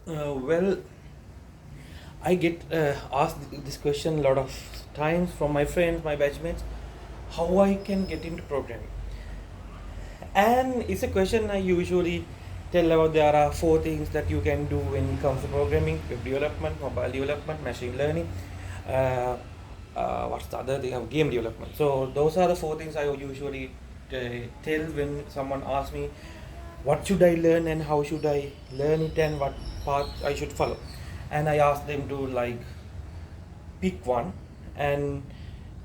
Well, I get asked this question a lot of times from my friends, my batchmates, how I can get into programming. And it's a question I usually tell about. There are four things that you can do when it comes to programming: web development, mobile development, machine learning. Uh, what's the other thing? Game development. So those are the four things I usually tell when someone asks me what should I learn and how should I learn it and what path I should follow. And I ask them to like pick one and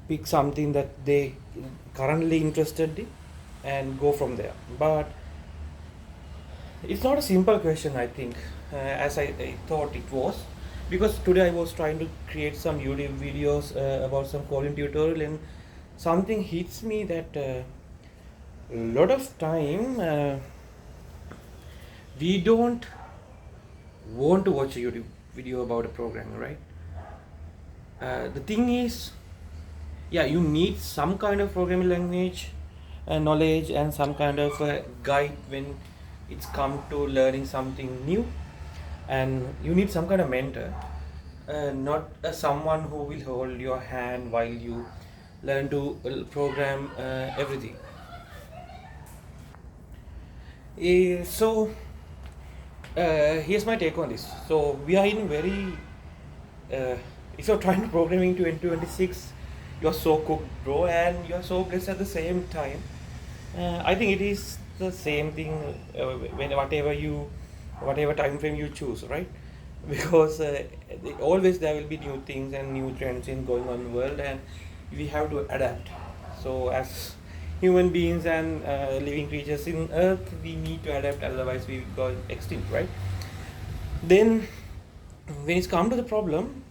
pick something that they currently interested in and go from there. But it's not a simple question, I think, as I thought it was, because today I was trying to create some YouTube videos about some coding tutorial, and something hits me that a lot of time we don't want to watch a YouTube video about a programming, right? The thing is, yeah, you need some kind of programming language knowledge and some kind of guide when it's come to learning something new, and you need some kind of mentor, not someone who will hold your hand while you learn to program everything. So here's my take on this. So we are in very uh, if you're trying to programming to 2026, you're so cooked, bro, and you're so blessed at the same time. I think it is the same thing when whatever time frame you choose, right? Because always there will be new things and new trends in going on in the world, and we have to adapt. So as human beings and living creatures in Earth, we need to adapt, otherwise we go extinct, right? Then when it's come to the problem,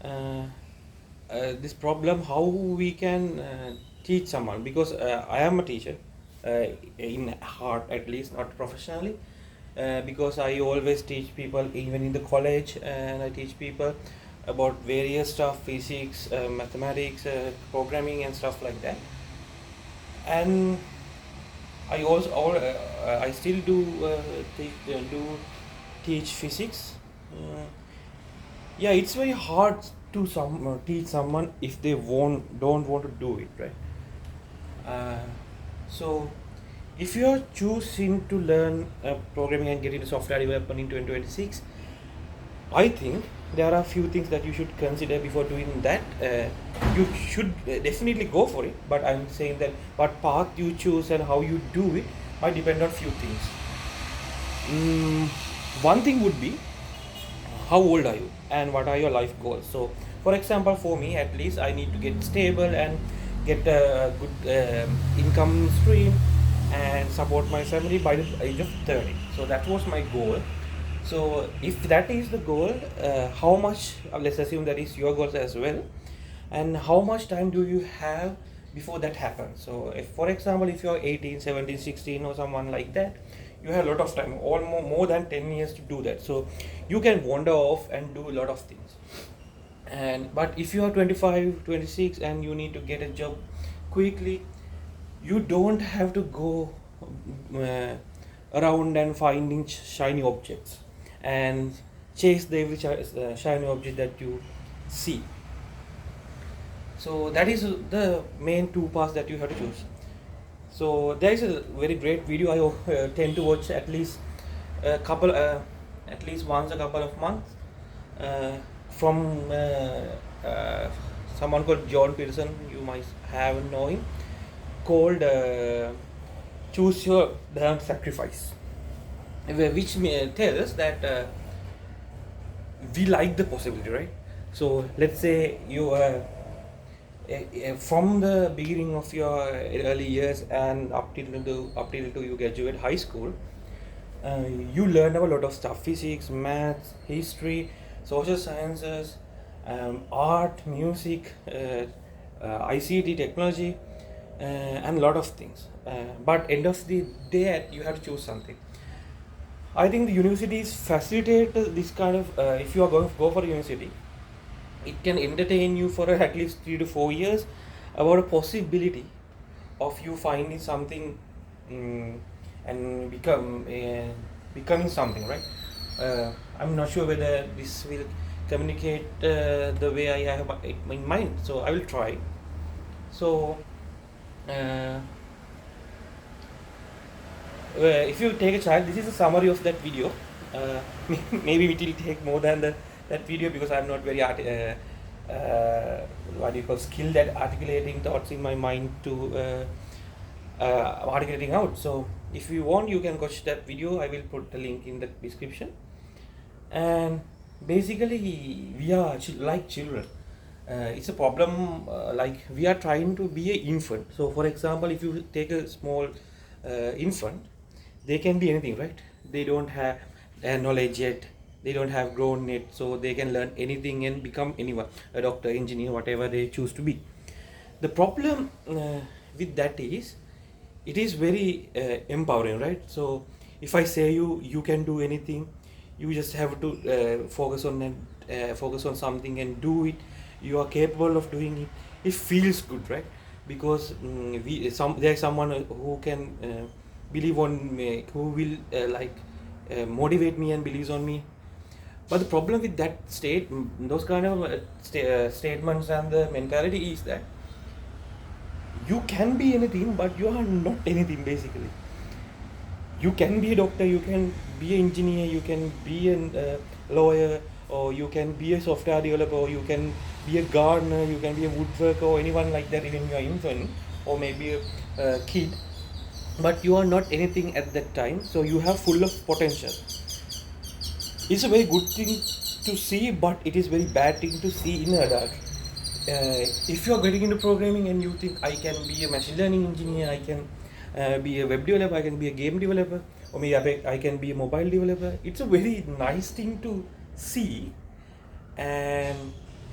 uh, this problem how we can teach someone, because I am a teacher in heart, at least not professionally, because I always teach people even in the college, and I teach people about various stuff, physics, mathematics, programming and stuff like that. And I still do teach physics. uh, yeah, it's very hard to teach someone if they don't want to do it, right? uh, so if you're choosing to learn programming and get into software development in 2026, I think there are a few things that you should consider before doing that. You should definitely go for it, but I'm saying that what path you choose and how you do it might depend on few things. mm, One thing would be, how old are you and what are your life goals. So for example, for me at least, I need to get stable and get a good income stream and support my family by the age of 30. So that was my goal. So if that is the goal, how much, let's assume that is your goals as well, and how much time do you have before that happens. So if for example, if you're 18, 17, 16 or someone like that, you have a lot of time, almost more than 10 years to do that. So you can wander off and do a lot of things. And but if you are 25, 26 and you need to get a job quickly, you don't have to go uh, around and finding shiny objects and chase the every shiny object that you see. So that is the main two paths that you have to choose. So there is a very great video I tend to watch a couple, at least once a couple of months, uh, from uh, someone called John Peterson. You might have know him, called "Choose Your Damn Sacrifice," which tells that we like the possibility, right? So let's say you from the beginning of your early years and up till you graduate high school, you learn about a lot of stuff: physics, maths, history, social sciences, art, music, ICT, technology, and a lot of things. But end of the day, you have to choose something. I think the universities facilitate this kind of. If you are going to go for a university, it can entertain you for at least 3 to 4 years about a possibility of you finding something, and becoming something, right? I'm not sure whether this will communicate the way I have it in mind. So I will try. So uh, if you take a child, this is a summary of that video. Uh, maybe it will take more than that video because I'm not very what do you call skilled at articulating thoughts in my mind to articulating out. So if you want, you can watch that video. I will put the link in the description. And basically, we are like children. It's a problem. Like we are trying to be an infant. So, for example, if you take a small infant, they can be anything, right? They don't have knowledge yet. They don't have grown yet, so they can learn anything and become anyone, a doctor, engineer, whatever they choose to be. The problem with that is it is very empowering, right? So if I say you can do anything, you just have to focus on focus on something and do it. You are capable of doing it. It feels good, right? Because there's someone who can believe on me, who will motivate me and believes on me. But the problem with that those kind of statements and the mentality is that you can be anything, but you are not anything basically. You can be a doctor, you can be an engineer, you can be a lawyer, or you can be a software developer, or you can be a gardener, you can be a woodworker, or anyone like that, even your infant, or maybe a kid. But you are not anything at that time, so you have full of potential. It's a very good thing to see, but it is very bad thing to see in adult. If you are getting into programming and you think I can be a machine learning engineer, I can be a web developer, I can be a game developer, or maybe I can be a mobile developer. It's a very nice thing to see, and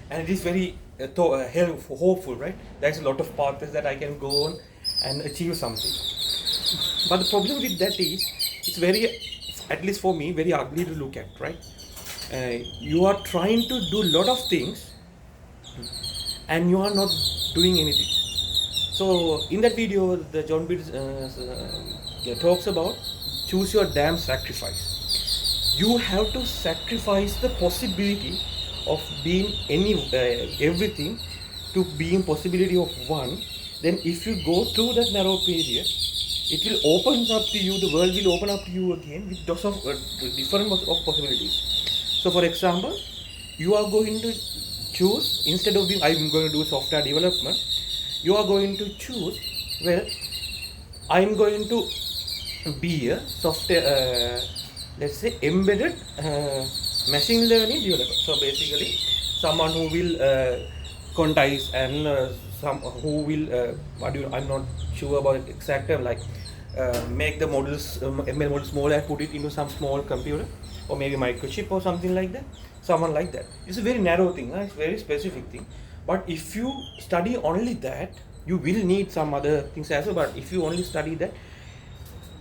it is very hopeful, right? There's a lot of paths that I can go on and achieve something. But the problem with that is it's very, at least for me, very ugly to look at, right? You are trying to do a lot of things and you are not doing anything. So in that video, the John Beard talks about choose your damn sacrifice. You have to sacrifice the possibility of being everything to being possibility of one. Then if you go through that narrow period, it will open up to you, the world will open up to you again with lots of different of possibilities. So for example, you are going to choose, instead of being I'm going to do software development, you are going to choose, well, I'm going to be a software, let's say embedded machine learning developer. So basically someone who will quantize and some who will I'm not sure about exact term, like make the models ML models smaller and put it into some small computer or maybe microchip or something like that. Someone like that. It's a very narrow thing, it's a very specific thing. But if you study only that, you will need some other things as well. But if you only study that,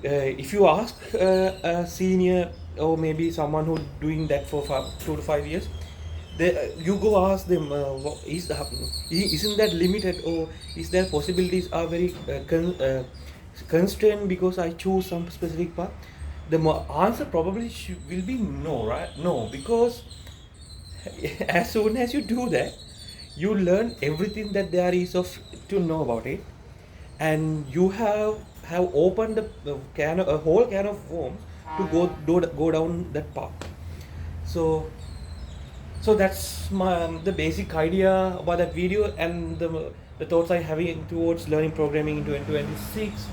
if you ask a senior or maybe someone who's doing that for 2 to 5 years, you go ask them, isn't that limited, or is there possibilities are very constrained because I choose some specific path? The answer probably will be no, right? No, because as soon as you do that, you learn everything that there is of to know about it, and you have opened a whole can of worms to go down that path. So that's the basic idea about that video and the thoughts I having towards learning programming in 2026.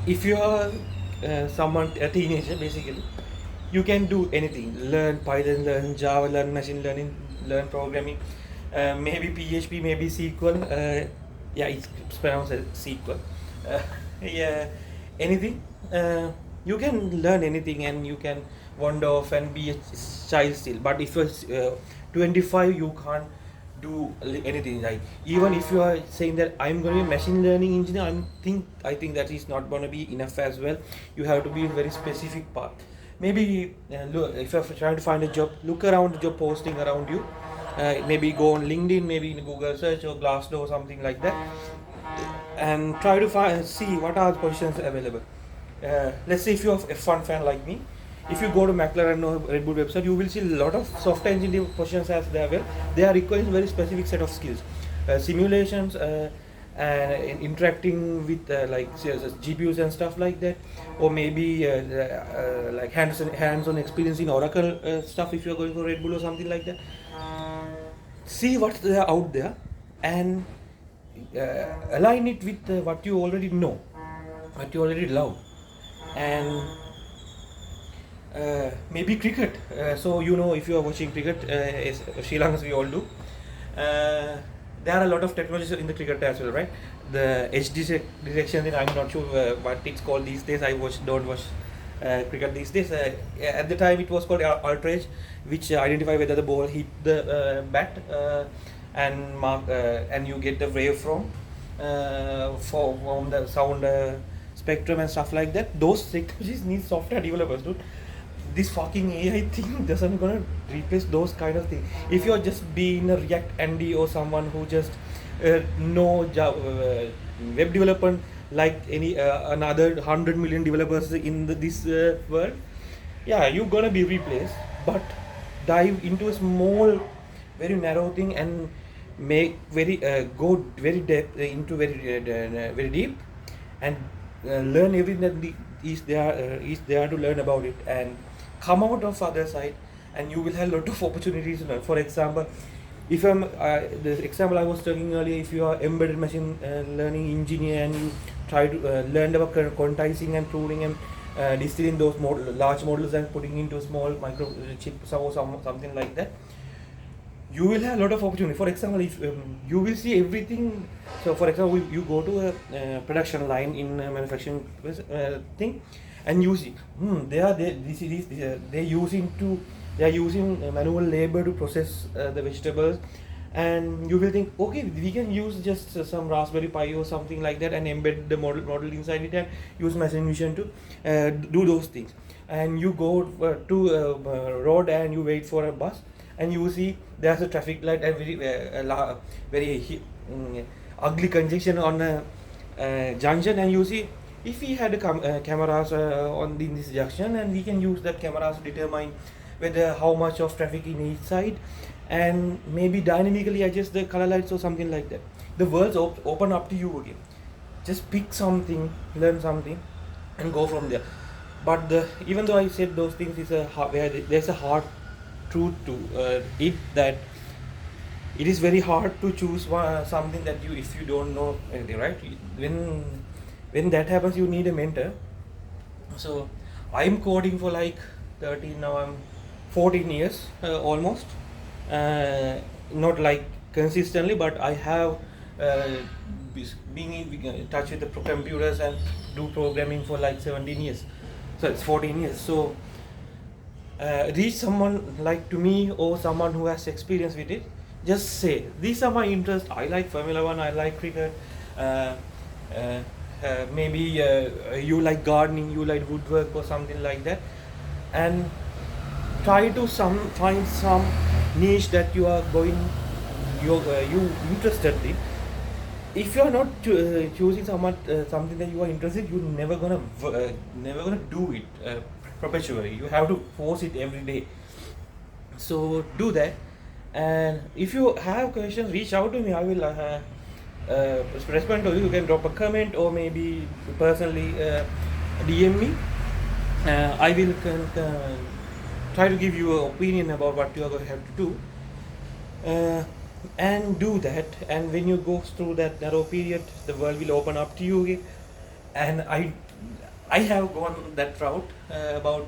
If you are someone, a teenager basically, you can do anything. Learn Python, learn Java, learn machine learning, learn programming, maybe PHP, maybe SQL. Yeah, it's pronounced as SQL. Yeah, anything. You can learn anything and you can wander off and be a child still. But if you're 25, you can't do anything. Like even if you are saying that I'm going to be a machine learning engineer, I think that is not going to be enough as well. You have to be a very specific path. Maybe look, if you're trying to find a job, look around the job posting around you. Maybe go on LinkedIn, maybe in Google search or Glassdoor or something like that, and try to see what are the positions available. let's say if you're a F1 fan like me, if you go to McLaren or Red Bull website, you will see a lot of software engineering positions as they are. Well, they are requiring very specific set of skills, simulations, and interacting with GPUs and stuff like that, or maybe like hands-on experience in Oracle stuff. If you're going for Red Bull or something like that, see what's there out there, and align it with what you already know, what you already love, and maybe cricket. So if you are watching cricket, as Sri Lankans we all do, there are a lot of technologies in the cricket as well, right? The HD detection, I'm not sure what it's called these days. Don't watch cricket these days. At the time, it was called outrage, which identify whether the ball hit the bat and you get the wave from the sound spectrum and stuff like that. Those technologies need software developers, dude. This fucking AI thing doesn't gonna replace those kind of things. If you're just being a React Andy or someone who just know web development like any another 100 million developers in this world, yeah, you're gonna be replaced. But dive into a small, very narrow thing and make go very depth into very deep and learn everything that is there to learn about it, and come out of other side, and you will have a lot of opportunities to learn. For example, if I'm the example I was talking earlier, if you are embedded machine learning engineer and you try to learn about quantizing and pruning and distilling those large models and putting into small micro chips or something like that, you will have a lot of opportunity. For example, if you will see everything. So for example, you go to a production line in a manufacturing thing, and you see they are using manual labor to process the vegetables, and you will think, okay, we can use just some Raspberry Pi or something like that and embed the model inside it and use machine vision to do those things. And you go to a road and you wait for a bus, and you see there's a traffic light and very ugly congestion on a junction, and you see if we had cameras in this junction, and we can use that cameras to determine whether how much of traffic in each side, and maybe dynamically adjust the color lights or something like that. The world's open up to you again. Just pick something, learn something, and go from there. But even though I said those things, there's a hard truth to it, that it is very hard to choose something that if you don't know anything, right? When that happens, you need a mentor. So I'm coding for like 13, now I'm 14 years almost, not like consistently, but I have being in touch with the computers and do programming for like 17 years, so it's 14 years. So reach someone like to me or someone who has experience with it. Just say, these are my interests. I like Formula One, I like cricket, maybe you like gardening, you like woodwork or something like that, and try to find some niche that you interested in. If you are not choosing something that you are interested, you're never gonna do it perpetually. You have to force it every day. So do that. And if you have questions, reach out to me. I will respond to you. You can drop a comment or maybe personally DM me. I will try to give you an opinion about what you are going to have to do. And do that. And when you go through that narrow period, the world will open up to you again. And I have gone that route about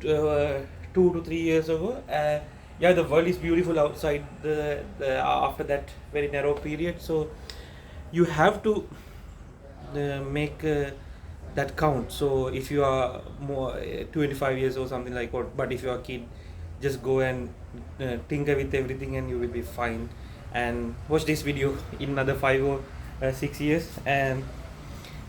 2 to 3 years ago. Yeah, the world is beautiful outside after that very narrow period. So you have to make that count. So if you are more 25 years or something like what, but if you are a kid, just go and tinker with everything and you will be fine. And watch this video in another 5 or 6 years and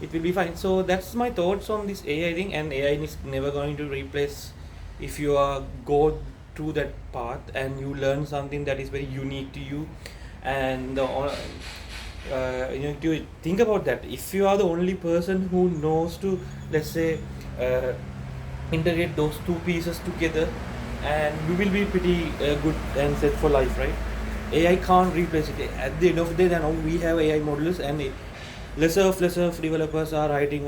it will be fine. So that's my thoughts on this AI thing. And AI is never going to replace if you go through that path and you learn something that is very unique to you. And to think about that. If you are the only person who knows to, let's say, uh, integrate those two pieces together, and you will be pretty good and set for life, right? AI can't replace it. At the end of the day, now we have AI models, and lesser of developers are writing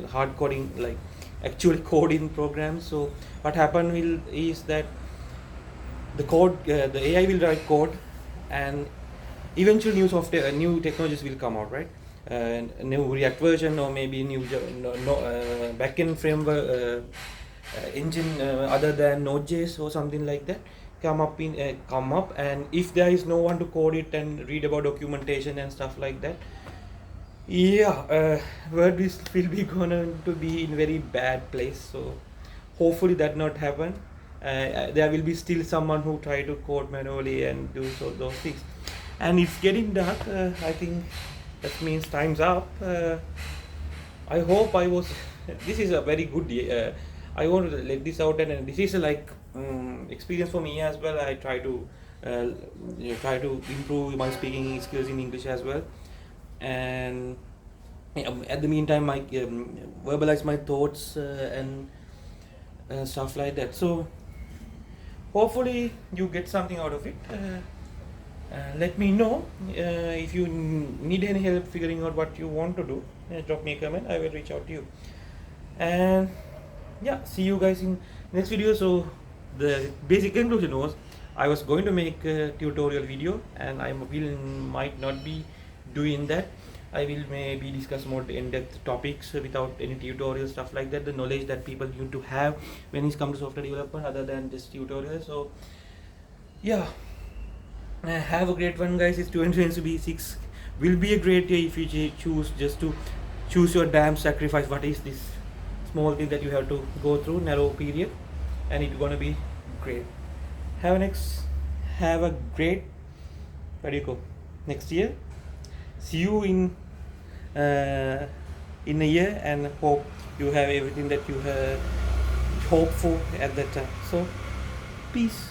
hard coding, like actual coding programs. So what happen will is that the AI will write code, and eventually new software, new technologies will come out, right? New React version, or maybe new backend framework engine other than Node.js or something like that come up, and if there is no one to code it and read about documentation and stuff like that, yeah, world will be going to be in very bad place. So hopefully that not happen. There will be still someone who try to code manually and do those things. And it's getting dark. I think that means time's up. I hope I was. This is a very good. I want to let this out, and this is like experience for me as well. I try to try to improve my speaking skills in English as well, and at the meantime, I verbalize my thoughts and stuff like that. So hopefully you get something out of it. Let me know if you need any help figuring out what you want to do. Drop me a comment. I will reach out to you. And yeah, see you guys in next video. So the basic conclusion was I was going to make a tutorial video, and I will might not be doing that. I will maybe discuss more in-depth topics without any tutorial stuff like that. The knowledge that people need to have when it comes to software development, other than just tutorial. So yeah, have a great one, guys. It's 2026. Will be a great year if you choose just to choose your damn sacrifice. What is this small thing that you have to go through narrow period, and it's gonna be great. Have a great, where do you go, next year. See you in a year, and hope you have everything that you have hoped for at that time. So peace.